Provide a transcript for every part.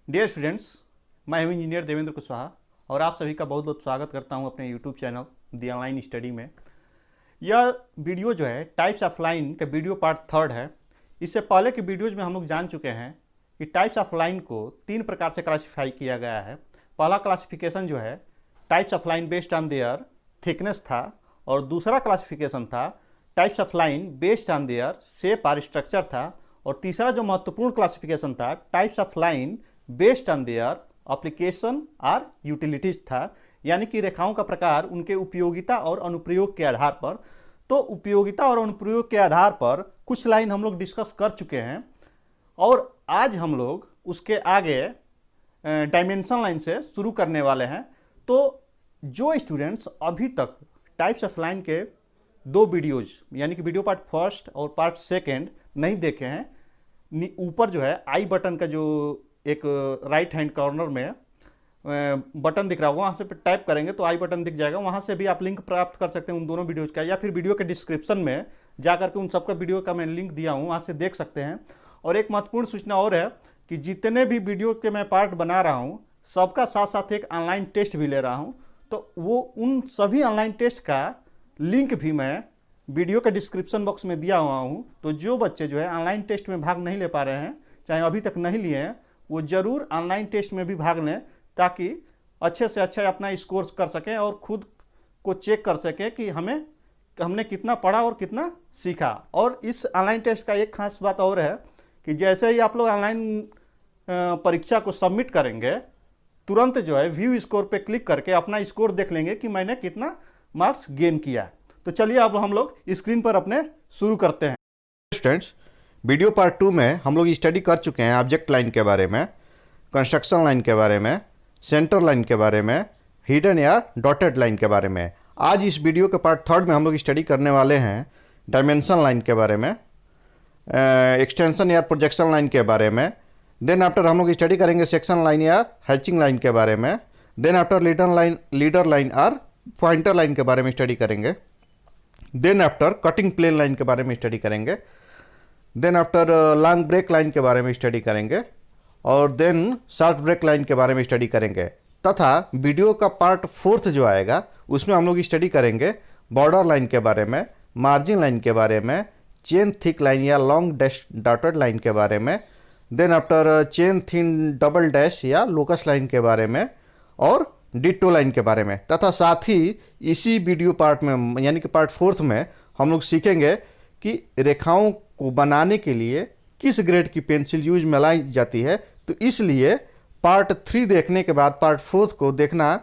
Dear students, मैं हूं engineer Devendra Kushwaha और आप सभी का बहुत बहुत स्वागत करता हूं अपने यूट्यूब चैनल दी ऑनलाइन स्टडी में। यह वीडियो जो है टाइप्स ऑफ लाइन का वीडियो पार्ट 3 है। इससे पहले के वीडियोज में हम लोग जान चुके हैं कि टाइप्स ऑफ लाइन को 3 प्रकार से क्लासीफाई किया गया है। पहला क्लासिफिकेशन जो है types of line based on their thickness था और दूसरा क्लासिफिकेशन था types of line based on their shape और स्ट्रक्चर था और तीसरा जो महत्वपूर्ण क्लासिफिकेशन था types of line based on their application और यूटिलिटीज था, यानी कि रेखाओं का प्रकार उनके उपयोगिता और अनुप्रयोग के आधार पर। तो उपयोगिता और अनुप्रयोग के आधार पर कुछ लाइन हम लोग डिस्कस कर चुके हैं और आज हम लोग उसके आगे डायमेंशन लाइन से शुरू करने वाले हैं। तो जो स्टूडेंट्स अभी तक टाइप्स ऑफ लाइन के 2 वीडियोज यानी कि वीडियो पार्ट 1 और पार्ट 2 नहीं देखे हैं, ऊपर जो है आई बटन का जो एक राइट हैंड कॉर्नर में बटन दिख रहा होगा, वहाँ से टाइप करेंगे तो आई बटन दिख जाएगा। वहाँ से भी आप लिंक प्राप्त कर सकते हैं उन दोनों वीडियोज़ का, या फिर वीडियो के डिस्क्रिप्शन में जा करके उन सबका वीडियो का मैं लिंक दिया हूँ, वहाँ से देख सकते हैं। और एक महत्वपूर्ण सूचना और है कि जितने भी वीडियो के मैं पार्ट बना रहा हूँ सबका साथ साथ एक ऑनलाइन टेस्ट भी ले रहा हूँ। तो वो उन सभी ऑनलाइन टेस्ट का लिंक भी मैं वीडियो के डिस्क्रिप्शन बॉक्स में दिया हुआ हूँ। तो जो बच्चे जो है ऑनलाइन टेस्ट में भाग नहीं ले पा रहे हैं, चाहे अभी तक नहीं लिए हैं, वो ज़रूर ऑनलाइन टेस्ट में भी भाग लें ताकि अच्छे से अच्छा अपना स्कोर कर सकें और खुद को चेक कर सकें कि हमने कितना पढ़ा और कितना सीखा। और इस ऑनलाइन टेस्ट का एक खास बात और है कि जैसे ही आप लोग ऑनलाइन परीक्षा को सबमिट करेंगे, तुरंत जो है व्यू स्कोर पे क्लिक करके अपना स्कोर देख लेंगे कि मैंने कितना मार्क्स गेन किया। तो चलिए अब हम लोग स्क्रीन पर अपने शुरू करते हैं। स्टूडेंट्स, वीडियो पार्ट 2 में हम लोग स्टडी कर चुके हैं ऑब्जेक्ट लाइन के बारे में, कंस्ट्रक्शन लाइन के बारे में, सेंटर लाइन के बारे में, हिडन या डॉटेड लाइन के बारे में। आज इस वीडियो के पार्ट 3 में हम लोग स्टडी करने वाले हैं डायमेंशन लाइन के बारे में, एक्सटेंशन या प्रोजेक्शन लाइन के बारे में। देन आफ्टर हम लोग स्टडी करेंगे सेक्शन लाइन या हैचिंग लाइन के बारे में। देन आफ्टर लीडर लाइन और पॉइंटर लाइन के बारे में स्टडी करेंगे। Then after cutting plane line के बारे में स्टडी करेंगे। Then after long break line के बारे में स्टडी करेंगे और देन शॉर्ट ब्रेक लाइन के बारे में स्टडी करेंगे। तथा वीडियो का पार्ट 4 जो आएगा उसमें हम लोग स्टडी करेंगे बॉर्डर लाइन के बारे में, मार्जिन लाइन के बारे में, चेन थिक लाइन या लॉन्ग डैश डॉटेड लाइन के बारे में। Then after chain thin double dash या लोकस लाइन के बारे में और डिट्टो लाइन के बारे में। तथा साथ ही इसी वीडियो पार्ट में यानी कि पार्ट 4 में हम लोग सीखेंगे कि रेखाओं को बनाने के लिए किस ग्रेड की पेंसिल यूज में लाई जाती है। तो इसलिए पार्ट 3 देखने के बाद पार्ट 4 को देखना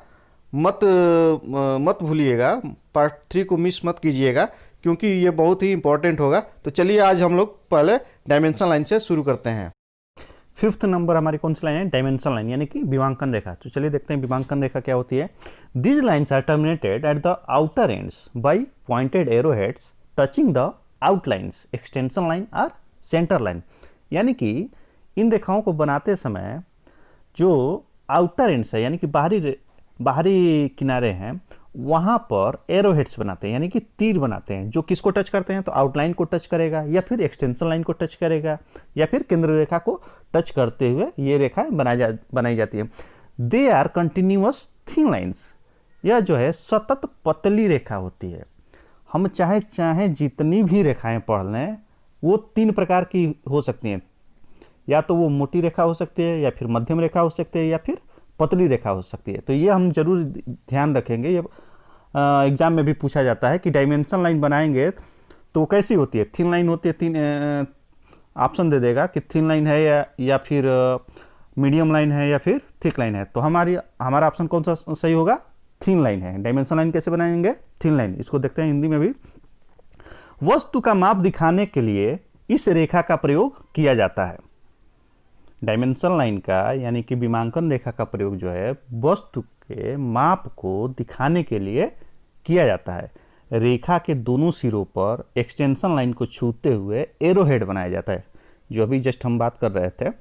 मत भूलिएगा, पार्ट 3 को मिस मत कीजिएगा क्योंकि ये बहुत ही इंपॉर्टेंट होगा। तो चलिए आज हम लोग पहले डायमेंशन लाइन से शुरू करते हैं। 5th नंबर हमारी कौन सी लाइन है? डायमेंशन लाइन यानी कि विमांकन रेखा। तो चलिए देखते हैं विमांकन रेखा क्या होती है। These lines are terminated at the outer ends by pointed arrow heads touching the outlines, extension line और सेंटर लाइन। यानी कि इन रेखाओं को बनाते समय जो आउटर एंड्स है यानी कि बाहरी किनारे हैं वहाँ पर एरो हेड्स बनाते हैं यानी कि तीर बनाते हैं, जो किसको टच करते हैं तो आउटलाइन को टच करेगा या फिर एक्सटेंशन लाइन को टच करेगा या फिर केंद्र रेखा को टच करते हुए ये रेखा बनाई जाती है। They are continuous thin lines, यह जो है सतत पतली रेखा होती है। हम चाहे जितनी भी रेखाएं पढ़ लें वो 3 प्रकार की हो सकती हैं, या तो वो मोटी रेखा हो सकती है या फिर मध्यम रेखा हो सकती है या फिर पतली रेखा हो सकती है। तो ये हम जरूर ध्यान रखेंगे, ये एग्जाम में भी पूछा जाता है कि डायमेंशन लाइन बनाएंगे तो कैसी होती है। थिन लाइन होती है, 3 ऑप्शन दे देगा कि थिन लाइन है या फिर मीडियम लाइन है या फिर थिक लाइन है। तो हमारा ऑप्शन कौन सा सही होगा? थिन लाइन है। डायमेंशन लाइन कैसे बनाएंगे? Thin line. इसको देखते हैं हिंदी में भी। वस्तु का माप दिखाने के लिए इस रेखा का प्रयोग किया जाता है। डायमेंशन लाइन का यानी कि विमांकन रेखा का प्रयोग जो है वस्तु के माप को दिखाने के लिए किया जाता है। रेखा के दोनों सिरों पर एक्सटेंशन लाइन को छूते हुए एरो हेड बनाया जाता है, जो अभी जस्ट हम बात कर रहे थे।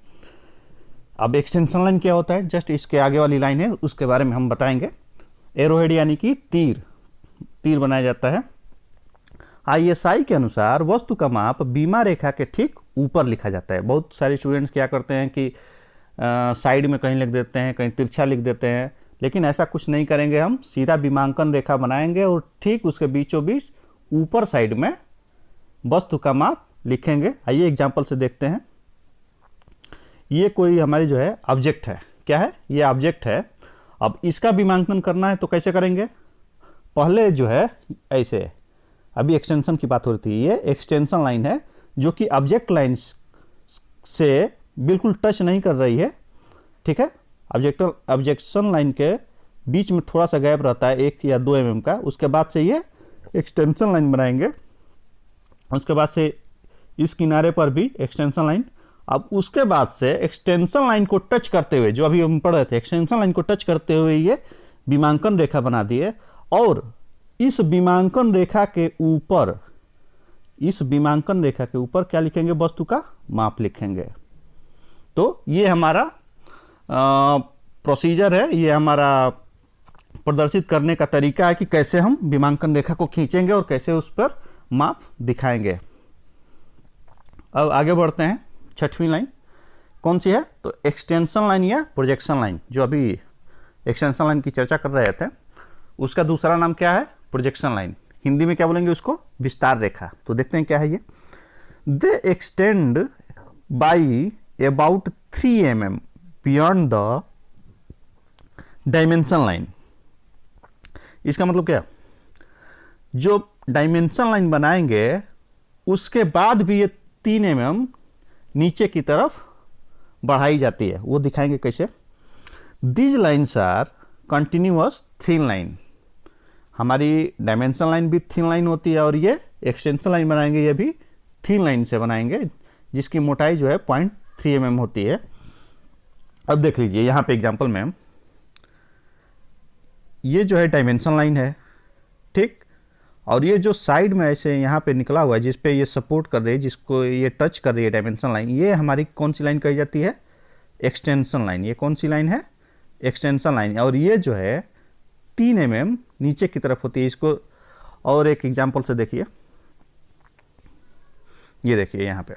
अब एक्सटेंशन लाइन क्या होता है, जस्ट इसके आगे वाली लाइन है, उसके बारे में हम बताएंगे। एरो हेड यानी कि तीर बनाया जाता है। ISI के अनुसार वस्तु का माप बीमा रेखा के ठीक ऊपर लिखा जाता है। बहुत सारे स्टूडेंट्स क्या करते हैं कि साइड में कहीं लिख देते हैं, कहीं तिरछा लिख देते हैं, लेकिन ऐसा कुछ नहीं करेंगे। हम सीधा विमांकन रेखा बनाएंगे और ठीक उसके बीचों बीच ऊपर साइड में वस्तु का माप लिखेंगे। आइए एग्जाम्पल से देखते हैं। ये कोई हमारी जो है ऑब्जेक्ट है। क्या है? ये ऑब्जेक्ट है। अब इसका विमांकन करना है तो कैसे करेंगे? पहले जो है ऐसे, अभी एक्सटेंशन की बात हो रही थी, ये एक्सटेंशन लाइन है जो कि ऑब्जेक्ट लाइन से बिल्कुल टच नहीं कर रही है। ठीक है, ऑब्जेक्शन लाइन के बीच में थोड़ा सा गैप रहता है 1 या 2 mm का। उसके बाद से ये एक्सटेंशन लाइन बनाएंगे, उसके बाद से इस किनारे पर भी एक्सटेंशन लाइन। अब उसके बाद से एक्सटेंशन लाइन को टच करते हुए, जो अभी हम पढ़ रहे थे, एक्सटेंशन लाइन को टच करते हुए ये विमांकन रेखा बना दिए। और इस विमांकन रेखा के ऊपर, इस विमांकन रेखा के ऊपर क्या लिखेंगे? वस्तु का माप लिखेंगे। तो ये हमारा प्रोसीजर है, ये हमारा प्रदर्शित करने का तरीका है कि कैसे हम विमांकन रेखा को खींचेंगे और कैसे उस पर माप दिखाएंगे। अब आगे बढ़ते हैं। छठवीं लाइन कौन सी है? तो एक्सटेंशन लाइन या प्रोजेक्शन लाइन। जो अभी एक्सटेंशन लाइन की चर्चा कर रहे थे, उसका दूसरा नाम क्या है? Projection line. हिंदी में क्या बोलेंगे उसको? विस्तार रेखा। तो देखते हैं क्या है ये। दे extend by about 3 mm beyond the dimension line. इसका मतलब क्या? जो डायमेंशन लाइन बनाएंगे उसके बाद भी ये 3 mm नीचे की तरफ बढ़ाई जाती है। वो दिखाएंगे कैसे। These lines are continuous thin line. हमारी डायमेंशन लाइन भी थिन लाइन होती है और ये एक्सटेंशन लाइन बनाएंगे, ये भी थिन लाइन से बनाएंगे, जिसकी मोटाई जो है 0.3 mm होती है। अब देख लीजिए यहाँ पे एग्जांपल में, ये जो है डायमेंशन लाइन है, ठीक, और ये जो साइड में ऐसे यहाँ पे निकला हुआ है जिस पे ये सपोर्ट कर रही है, जिसको ये टच कर रही है डायमेंशन लाइन, ये हमारी कौन सी लाइन कही जाती है? Extension line. ये कौन सी लाइन है? Extension line. और ये जो है 3 mm नीचे की तरफ होती है। इसको और एक एग्जांपल से देखिए, ये देखिए यहाँ पे,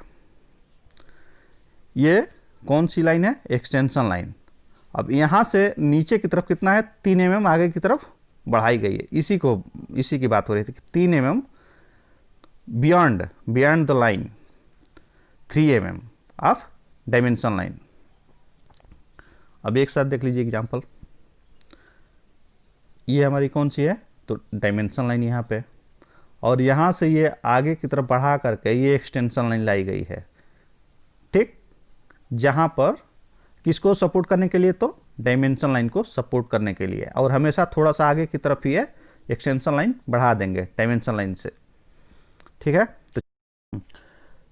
ये कौन सी लाइन है? Extension line. अब यहाँ से नीचे की तरफ कितना है? 3 mm आगे की तरफ बढ़ाई गई है। इसी की बात हो रही थी कि 3 mm beyond the line 3 mm of dimension line. अब एक साथ देख लीजिए एग्जांपल। ये हमारी कौन सी है? तो डायमेंशन लाइन यहाँ पे, और यहाँ से ये आगे की तरफ बढ़ा करके ये एक्सटेंशन लाइन लाई गई है, ठीक, जहाँ पर किसको सपोर्ट करने के लिए? तो डायमेंशन लाइन को सपोर्ट करने के लिए। और हमेशा थोड़ा सा आगे की तरफ ये एक्सटेंशन लाइन बढ़ा देंगे डायमेंशन लाइन से, ठीक है। तो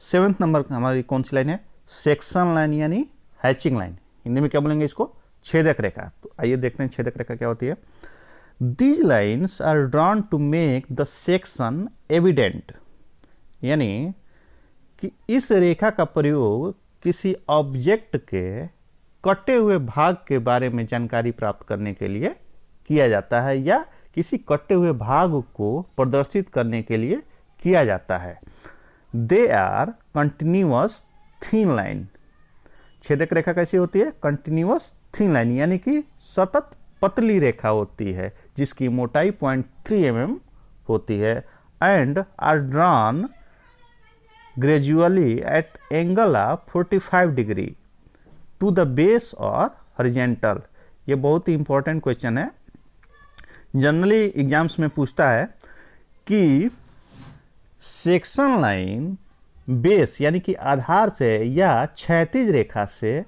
7th नंबर हमारी कौन सी लाइन है? सेक्शन लाइन यानी हैचिंग लाइन। हिंदी में क्या बोलेंगे इसको? छेदक रेखा। तो आइए देखते हैं छेदक रेखा क्या होती है। These lines are drawn to make the section evident, यानी कि इस रेखा का प्रयोग किसी ऑब्जेक्ट के कटे हुए भाग के बारे में जानकारी प्राप्त करने के लिए किया जाता है, या किसी कटे हुए भाग को प्रदर्शित करने के लिए किया जाता है। They are continuous thin line। छेदक रेखा कैसी होती है? कंटिन्यूअस थिन लाइन, यानी कि सतत पतली रेखा होती है जिसकी मोटाई 0.3 mm होती है। And are drawn gradually at angle of 45 degree to the base और हॉरिजॉन्टल। ये बहुत ही इंपॉर्टेंट क्वेश्चन है, जनरली एग्जाम्स में पूछता है कि सेक्शन लाइन बेस यानी कि आधार से या क्षैतिज रेखा से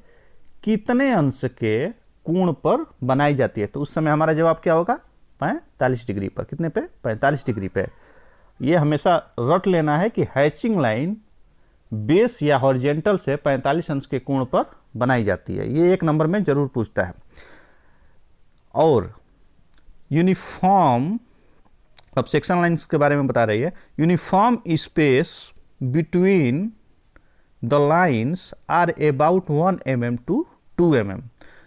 कितने अंश के कोण पर बनाई जाती है। तो उस समय हमारा जवाब क्या होगा? 45 डिग्री पर। कितने पे? 45 डिग्री पे। ये हमेशा रट लेना है कि हैचिंग लाइन बेस या हॉरिजॉन्टल से 45 अंश के कोण पर बनाई जाती है। ये 1 नंबर में जरूर पूछता है। और यूनिफॉर्म, अब सेक्शन लाइन्स के बारे में बता रही है। Uniform space between the lines are about 1 mm to 2 mm।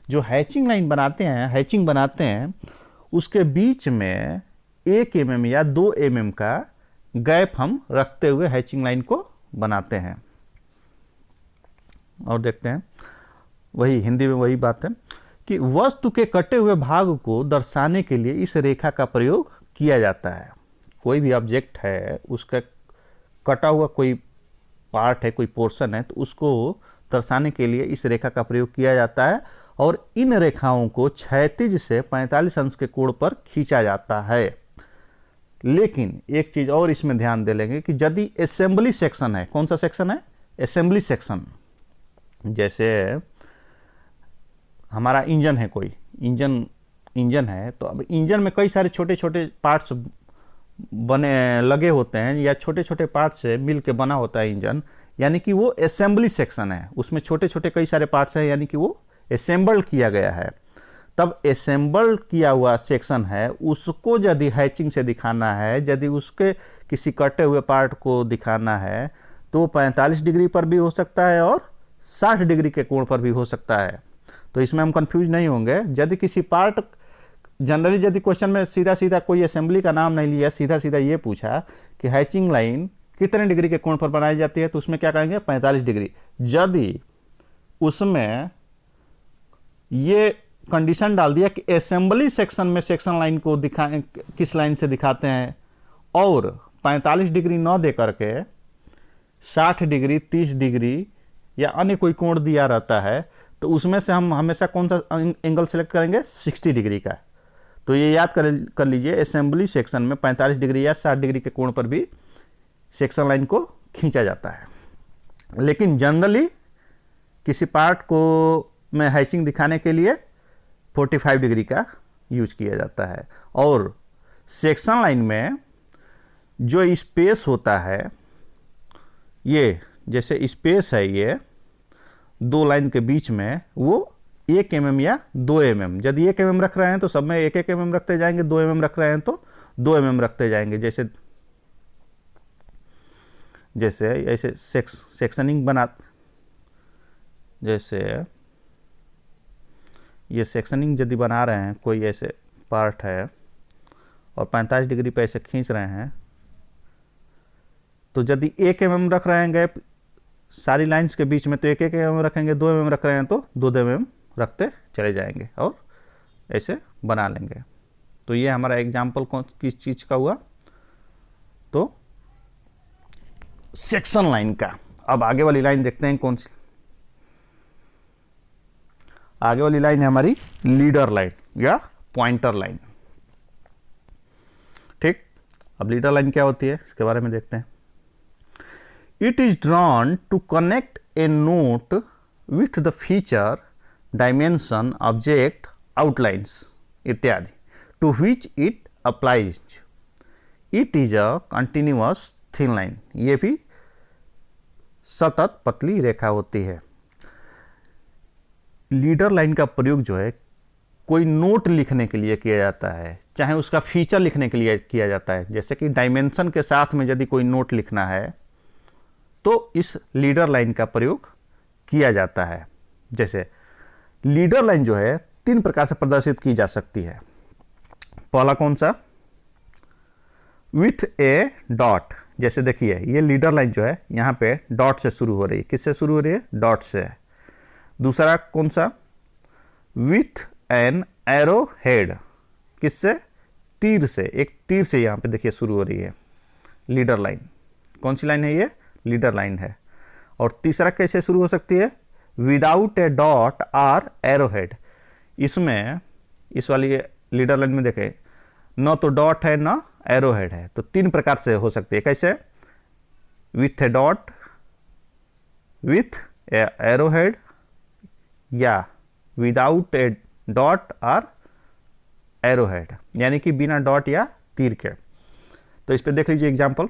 जो हैचिंग लाइन बनाते हैं, हैचिंग बनाते हैं, उसके बीच में 1 mm या 2 mm का गैप हम रखते हुए हैचिंग लाइन को बनाते हैं। और देखते हैं वही हिंदी में वही बात है कि वस्तु के कटे हुए भाग को दर्शाने के लिए इस रेखा का प्रयोग किया जाता है। कोई भी ऑब्जेक्ट है, उसका कटा हुआ कोई पार्ट है, कोई पोर्शन है, तो उसको दर्शाने के लिए इस रेखा का प्रयोग किया जाता है और इन रेखाओं को क्षैतिज से 45 अंश के कोण पर खींचा जाता है। लेकिन एक चीज़ और इसमें ध्यान दे लेंगे कि यदि असेंबली सेक्शन है, कौन सा सेक्शन है? Assembly section. जैसे हमारा इंजन है, कोई इंजन है, तो अब इंजन में कई सारे छोटे छोटे पार्ट्स बने लगे होते हैं या छोटे छोटे पार्ट से मिल के बना होता है इंजन, यानी कि वो असेंबली सेक्शन है। उसमें छोटे छोटे कई सारे पार्ट्स हैं, यानी कि वो असेंबल्ड किया गया है। तब असेंबल किया हुआ सेक्शन है, उसको यदि हैचिंग से दिखाना है, यदि उसके किसी कटे हुए पार्ट को दिखाना है, तो 45 डिग्री पर भी हो सकता है और 60 डिग्री के कोण पर भी हो सकता है। तो इसमें हम कंफ्यूज नहीं होंगे। यदि किसी पार्ट, जनरली यदि क्वेश्चन में सीधा सीधा कोई असेंबली का नाम नहीं लिया, सीधा सीधा ये पूछा कि हैचिंग लाइन कितने डिग्री के कोण पर बनाई जाती है, तो उसमें क्या कहेंगे? 45 डिग्री। यदि उसमें ये कंडीशन डाल दिया कि असेंबली सेक्शन में सेक्शन लाइन को दिखाएं, किस लाइन से दिखाते हैं, और 45 डिग्री न दे करके 60 डिग्री, 30 डिग्री या अन्य कोई कोण दिया रहता है, तो उसमें से हम हमेशा कौन सा एंगल सेलेक्ट करेंगे? 60 डिग्री का। तो ये याद कर लीजिए, असेंबली सेक्शन में 45 डिग्री या 60 डिग्री के कोण पर भी सेक्शन लाइन को खींचा जाता है। लेकिन जनरली किसी पार्ट को में हैचिंग दिखाने के लिए 45 डिग्री का यूज किया जाता है। और सेक्शन लाइन में जो स्पेस होता है, ये जैसे स्पेस है, ये दो लाइन के बीच में, वो 1 mm या 2 mm। यदि 1 mm रख रहे हैं तो सब में 1-1 mm रखते जाएंगे, 2 mm रख रहे हैं तो 2 mm रखते जाएंगे। जैसे ऐसे सेक्शनिंग बना, जैसे ये सेक्शनिंग यदि बना रहे हैं, कोई ऐसे पार्ट है और 45 डिग्री पे ऐसे खींच रहे हैं, तो यदि 1 mm रख रहे हैं गैप सारी लाइंस के बीच में, तो 1-1 mm रखेंगे। 2 mm रख रहे हैं तो 2 mm रखते चले जाएंगे और ऐसे बना लेंगे। तो ये हमारा एग्जाम्पल किस चीज़ का हुआ? तो सेक्शन लाइन का। अब आगे वाली लाइन देखते हैं कौन सी। आगे वाली लाइन है हमारी लीडर लाइन या पॉइंटर लाइन। ठीक, अब लीडर लाइन क्या होती है इसके बारे में देखते हैं। It is drawn to connect a note with the feature, dimension, object, outlines इत्यादि to which it applies. It is a continuous thin line. ये भी सतत पतली रेखा होती है। लीडर लाइन का प्रयोग जो है कोई नोट लिखने के लिए किया जाता है, चाहे उसका फीचर लिखने के लिए किया जाता है। जैसे कि डायमेंशन के साथ में यदि कोई नोट लिखना है तो इस लीडर लाइन का प्रयोग किया जाता है। जैसे लीडर लाइन जो है 3 प्रकार से प्रदर्शित की जा सकती है। पहला कौन सा? With a dot. जैसे देखिए ये लीडर लाइन जो है यहाँ पे डॉट से शुरू हो रही है। किससे शुरू हो रही है? डॉट से। दूसरा कौन सा? With an arrow head. किससे? तीर से। एक तीर से यहाँ पे देखिए शुरू हो रही है लीडर लाइन। कौन सी लाइन है ये? लीडर लाइन है। और तीसरा कैसे शुरू हो सकती है? Without a dot or arrow head. इसमें इस वाली लीडर लाइन में देखें, न तो डॉट है न एरो हेड है। तो 3 प्रकार से हो सकती है। कैसे? With a dot, with a arrow head, या without a dot or arrow head, यानी कि बिना डॉट या तीर के। तो इस पे देख लीजिए एग्जांपल।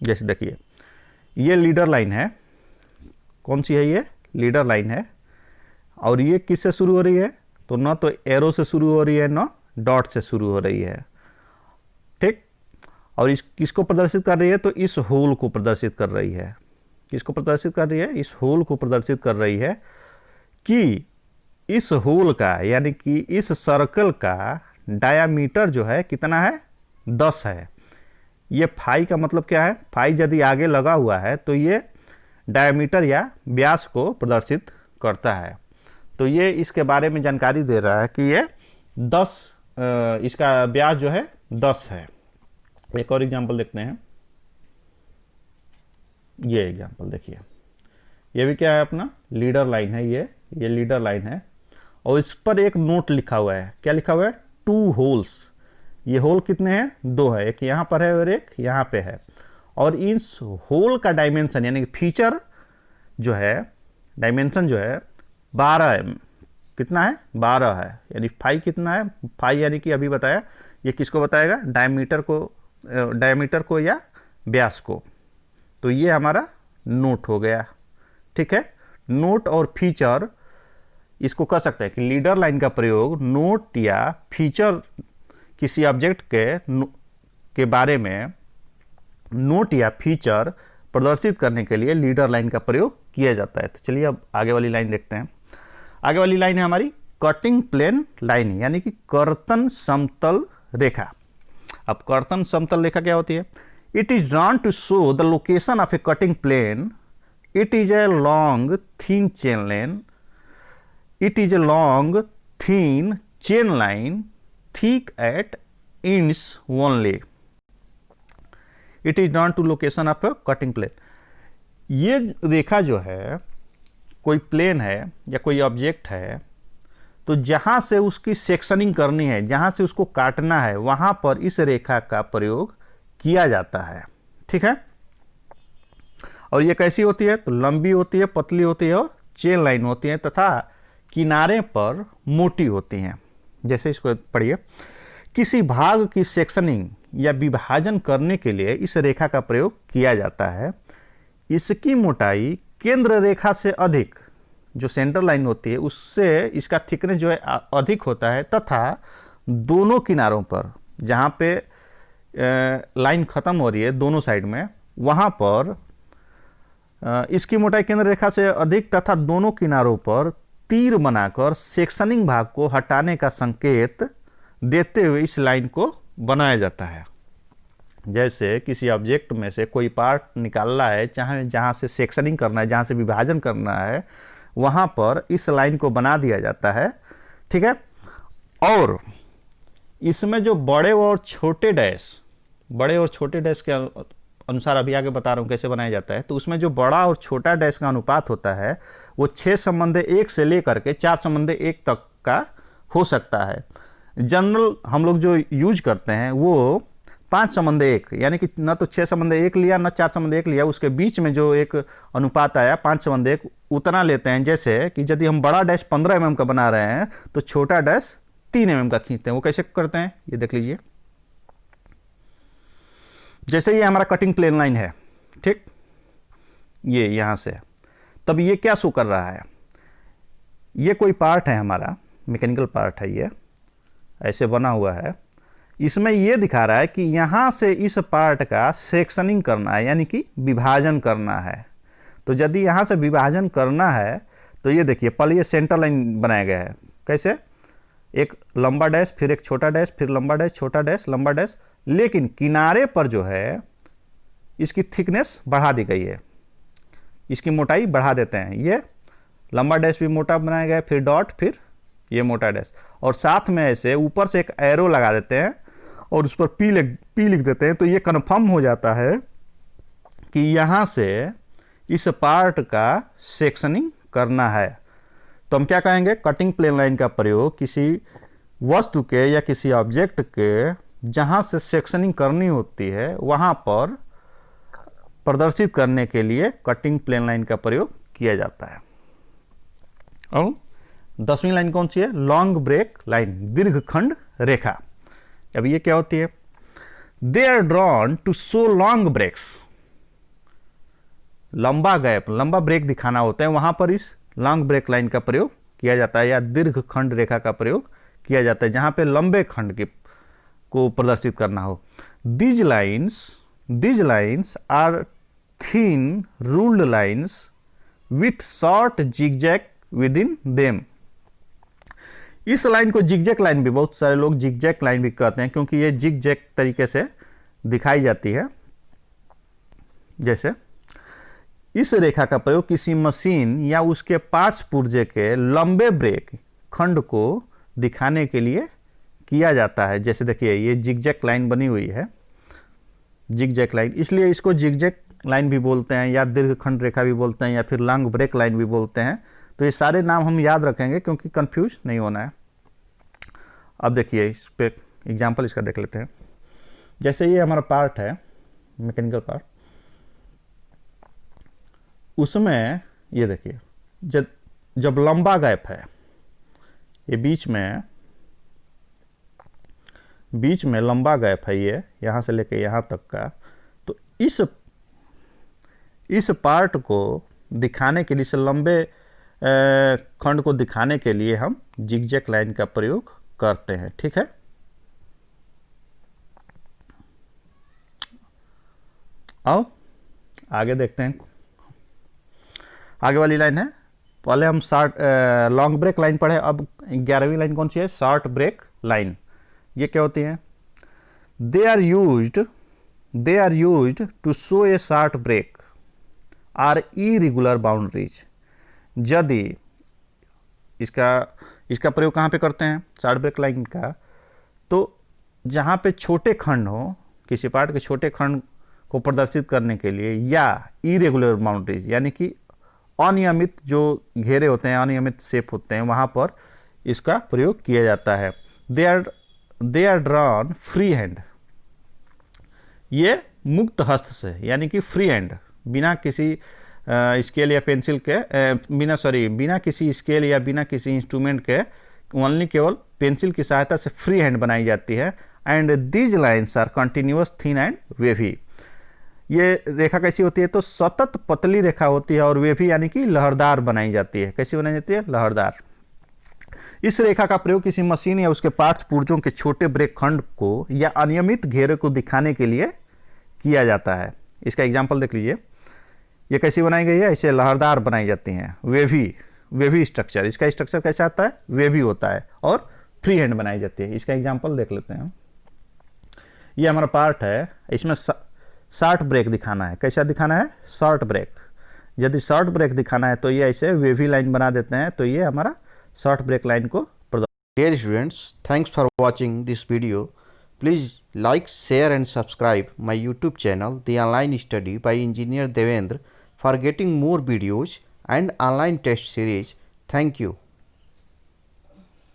जैसे देखिए ये लीडर लाइन है। कौन सी है ये? लीडर लाइन है। और ये किससे शुरू हो रही है? तो न तो एरो से शुरू हो रही है न डॉट से शुरू हो रही है। ठीक। और इस किसको प्रदर्शित कर रही है? तो इस होल को प्रदर्शित कर रही है। किसको प्रदर्शित कर रही है? इस होल को प्रदर्शित कर रही है कि इस होल का, यानी कि इस सर्कल का डायामीटर जो है कितना है? 10 है। ये फाई का मतलब क्या है? फाई यदि आगे लगा हुआ है तो ये डायमीटर या व्यास को प्रदर्शित करता है। तो ये इसके बारे में जानकारी दे रहा है कि ये 10 इसका व्यास जो है 10 है। एक और एग्जांपल देखते हैं। ये एग्जांपल देखिए, ये भी क्या है अपना लीडर लाइन है, ये लीडर लाइन है और इस पर एक नोट लिखा हुआ है। क्या लिखा हुआ है? 2 होल्स। ये होल कितने हैं? 2 है, एक यहाँ पर है और एक यहाँ पे है। और इस होल का डायमेंशन यानी कि फीचर जो है, डायमेंशन जो है 12 है। कितना है? 12 है। यानी फाई कितना है? फाई यानी कि अभी बताया, ये किसको बताएगा? डायमीटर को या व्यास को। तो ये हमारा नोट हो गया। ठीक है, नोट और फीचर इसको कर सकते हैं कि लीडर लाइन का प्रयोग नोट या फीचर किसी ऑब्जेक्ट के बारे में नोट या फीचर प्रदर्शित करने के लिए लीडर लाइन का प्रयोग किया जाता है। तो चलिए अब आगे वाली लाइन देखते हैं। आगे वाली लाइन है हमारी कटिंग प्लेन लाइन, यानी कि कर्तन समतल रेखा। अब कर्तन समतल रेखा क्या होती है? It is drawn to show the location of a cutting plane. It is a long thin chain line. It is a long thin chain line thick at ends only. It is drawn to location of a cutting plane. ये रेखा जो है, कोई plane है या कोई object है, तो जहाँ से उसकी सेक्शनिंग करनी है, जहाँ से उसको काटना है, वहाँ पर इस रेखा का प्रयोग किया जाता है। ठीक है, और ये कैसी होती है? तो लंबी होती है, पतली होती है और चेन लाइन होती है तथा किनारे पर मोटी होती हैं। जैसे इसको पढ़िए, किसी भाग की सेक्शनिंग या विभाजन करने के लिए इस रेखा का प्रयोग किया जाता है। इसकी मोटाई केंद्र रेखा से अधिक, जो सेंटर लाइन होती है उससे इसका थिकनेस जो है अधिक होता है तथा दोनों किनारों पर, जहाँ पे लाइन खत्म हो रही है दोनों साइड में, वहाँ पर इसकी मोटाई केंद्र रेखा से अधिक तथा दोनों किनारों पर तीर बनाकर सेक्शनिंग भाग को हटाने का संकेत देते हुए इस लाइन को बनाया जाता है। जैसे किसी ऑब्जेक्ट में से कोई पार्ट निकालना है, चाहे जहाँ से सेक्शनिंग करना है, जहाँ से विभाजन करना है, वहाँ पर इस लाइन को बना दिया जाता है। ठीक है, और इसमें जो बड़े और छोटे डैश के अनुसार अभी आगे बता रहा हूँ कैसे बनाया जाता है। तो उसमें जो बड़ा और छोटा डैश का अनुपात होता है वो 6:1 से लेकर के 4:1 तक का हो सकता है। जनरल हम लोग जो यूज करते हैं वो 5:1, यानी कि न तो 6:1 लिया न 4:1 लिया, उसके बीच में जो एक अनुपात आया 5:1 उतना लेते हैं। जैसे कि यदि हम बड़ा डैश 15 mm का बना रहे हैं तो छोटा डैश 3 mm का खींचते हैं। वो कैसे करते हैं ये देख लीजिए। जैसे ये हमारा कटिंग प्लेन लाइन है, ठीक, ये यहाँ से, तब ये क्या शो कर रहा है? ये कोई पार्ट है हमारा, मैकेनिकल पार्ट है, ये ऐसे बना हुआ है। इसमें ये दिखा रहा है कि यहाँ से इस पार्ट का सेक्शनिंग करना है, यानी कि विभाजन करना है। तो यदि यहाँ से विभाजन करना है तो ये देखिए, पहले ये सेंटर लाइन बनाया गया है। कैसे? एक लंबा डैश, फिर एक छोटा डैश, फिर लंबा डैश, छोटा डैश, लंबा डैश, लेकिन किनारे पर जो है इसकी थिकनेस बढ़ा दी गई है, इसकी मोटाई बढ़ा देते हैं। ये लंबा डैश भी मोटा बनाया गया है, फिर डॉट, फिर ये मोटा डैश, और साथ में ऐसे ऊपर से एक एरो लगा देते हैं और उस पर पी लिख देते हैं। तो ये कन्फर्म हो जाता है कि यहाँ से इस पार्ट का सेक्शनिंग करना है। तो हम क्या कहेंगे? कटिंग प्लेन लाइन का प्रयोग किसी वस्तु के या किसी ऑब्जेक्ट के जहाँ से सेक्शनिंग करनी होती है वहाँ पर प्रदर्शित करने के लिए कटिंग प्लेन लाइन का प्रयोग किया जाता है। और 10वीं लाइन कौन सी है? लॉन्ग ब्रेक लाइन, दीर्घखंड रेखा। अब ये क्या होती है? They are drawn to show long breaks. लंबा गैप, लंबा ब्रेक दिखाना होता है, वहां पर इस लॉन्ग ब्रेक लाइन का प्रयोग किया जाता है या दीर्घखंड रेखा का प्रयोग किया जाता है, जहां पे लंबे खंड को प्रदर्शित करना हो। These lines are thin ruled lines with short zigzag within them. इस लाइन को जिगजैग लाइन भी, बहुत सारे लोग जिगजैग लाइन भी कहते हैं, क्योंकि ये जिगजैग तरीके से दिखाई जाती है। जैसे इस रेखा का प्रयोग किसी मशीन या उसके पार्ट्स पुर्जे के लंबे ब्रेक खंड को दिखाने के लिए किया जाता है। जैसे देखिए ये जिगजैग लाइन बनी हुई है, जिगजैग लाइन, इसलिए इसको जिगजैग लाइन भी बोलते हैं या दीर्घखंड रेखा भी बोलते हैं या फिर लॉन्ग ब्रेक लाइन भी बोलते हैं। तो ये सारे नाम हम याद रखेंगे क्योंकि कंफ्यूज नहीं होना है। अब देखिए इस पे एग्जाम्पल इसका देख लेते हैं। जैसे ये हमारा पार्ट है, मैकेनिकल पार्ट, उसमें ये देखिए जब लंबा गैप है, ये बीच में लंबा गैप है, ये यहाँ से लेके यहाँ तक का, तो इस पार्ट को दिखाने के लिए, इस लंबे खंड को दिखाने के लिए हम जिगजैग लाइन का प्रयोग करते हैं। ठीक है, अब आगे देखते हैं। आगे वाली लाइन है, पहले हम लॉन्ग ब्रेक लाइन पढ़े, अब 11वीं लाइन कौन सी है? Short break line. ये क्या होती है? They are used to show a short break or irregular boundaries. यदि इसका प्रयोग कहाँ पे करते हैं? शॉर्ट ब्रेक लाइन का, तो जहाँ पे छोटे खंड हो, किसी पार्ट के छोटे खंड को प्रदर्शित करने के लिए, या इरेगुलर बाउंड्रीज यानी कि अनियमित जो घेरे होते हैं, अनियमित शेप होते हैं, वहाँ पर इसका प्रयोग किया जाता है। They are drawn free hand, ये मुक्त हस्त से यानी कि फ्री हैंड, बिना किसी स्केल या पेंसिल के, बिना किसी स्केल या बिना किसी इंस्ट्रूमेंट के, ओनली केवल पेंसिल की सहायता से फ्री हैंड बनाई जाती है। And these lines are continuous, thin and wavy. ये रेखा कैसी होती है? तो सतत पतली रेखा होती है और वेवी यानी कि लहरदार बनाई जाती है। कैसी बनाई जाती है? लहरदार। इस रेखा का प्रयोग किसी मशीन या उसके पार्ट्स पुर्जों के छोटे ब्रेक खंड को या अनियमित घेरे को दिखाने के लिए किया जाता है। इसका एग्जाम्पल देख लीजिए, ये कैसी बनाई गई है? इसे लहरदार बनाई जाती हैं, वेवी स्ट्रक्चर। इसका स्ट्रक्चर कैसा आता है? वेवी होता है और फ्री हैंड बनाई जाती है। इसका एग्जाम्पल देख लेते हैं। ये हमारा पार्ट है, इसमें शॉर्ट ब्रेक दिखाना है। कैसा दिखाना है? Short break. यदि शॉर्ट ब्रेक दिखाना है तो ये ऐसे वेवी लाइन बना देते हैं, तो ये हमारा शॉर्ट ब्रेक लाइन को। Dear students, thanks for watching this video. Please like, share and subscribe my YouTube channel, The Online Study by Engineer Devendra, for getting more videos and online test series. Thank you.